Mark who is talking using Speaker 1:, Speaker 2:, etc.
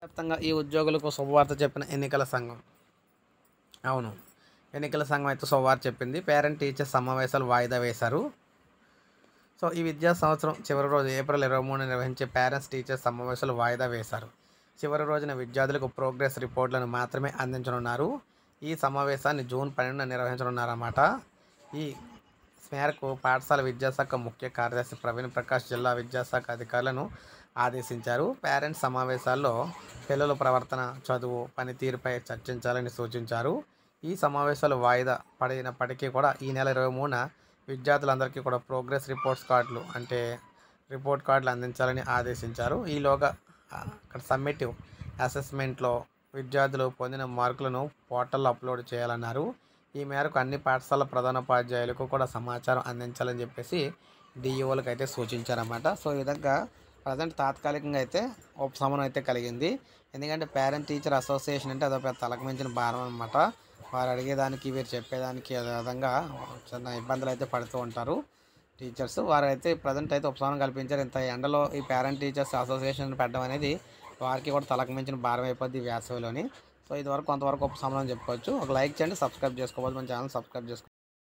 Speaker 1: వ్యాప్తంగా ఈ ఉద్యోగులకు శుభవార్త చెప్పిన ఎన్నికల సంఘం. అవును, ఎన్నికల సంఘం అయితే శుభవార్త చెప్పింది. పేరెంట్ టీచర్ సమావేశాలు వాయిదా వేశారు. సో ఈ విద్యా సంవత్సరం చివరి రోజు ఏప్రిల్ 23 నిర్వహించే పేరెంట్స్ టీచర్స్ సమావేశాలు వాయిదా వేశారు. చివరి రోజున విద్యార్థులకు ప్రోగ్రెస్ రిపోర్ట్లను మాత్రమే అందించనున్నారు. ఈ సమావేశాన్ని జూన్ 12 నిర్వహించనున్నారన్నమాట. ఈ మేరకు పాఠశాల విద్యాశాఖ ముఖ్య కార్యదర్శి ప్రవీణ్ ప్రకాష్ జిల్లా విద్యాశాఖ అధికారులను ఆదేశించారు. పేరెంట్స్ సమావేశాల్లో పిల్లల ప్రవర్తన, చదువు, పనితీరుపై చర్చించాలని సూచించారు. ఈ సమావేశాలు వాయిదా పడినప్పటికీ కూడా ఈ నెల 23న విద్యార్థులందరికీ కూడా ప్రోగ్రెస్ రిపోర్ట్ కార్డులు అందించాలని ఆదేశించారు. ఈలోగా అక్కడ సమ్మేటివ్ అసెస్మెంట్లో విద్యార్థులు పొందిన మార్కులను పోర్టల్లో అప్లోడ్ చేయాలన్నారు. ఈ మేరకు అన్ని పాఠశాల ప్రధానోపాధ్యాయులకు కూడా సమాచారం అందించాలని చెప్పేసి డిఈఓలకు అయితే సూచించారన్నమాట. సో ఈ విధంగా ప్రజెంట్ తాత్కాలికంగా అయితే ఉపశమనం అయితే కలిగింది. ఎందుకంటే పేరెంట్ టీచర్ అసోసియేషన్ అంటే అదొక తలకు మించిన భారం అనమాట. వారు అడిగేదానికి వీరు చెప్పేదానికి అదే విధంగా చిన్న ఇబ్బందులు అయితే పడుతూ ఉంటారు టీచర్స్. వారైతే ప్రజెంట్ అయితే ఉపశమనం కల్పించారు. ఇంత ఎండలో ఈ పేరెంట్ టీచర్స్ అసోసియేషన్ పెట్టడం అనేది వారికి కూడా తలకు మించిన భారం అయిపోద్ది ఈ వేసవిలోని. సో ఇదివరకు కొంతవరకు ఉపశమనం చెప్పుకోవచ్చు. ఒక లైక్ చేయండి, సబ్స్క్రైబ్ చేసుకోవాలి, మన ఛానల్ సబ్స్క్రైబ్ చేసుకోండి.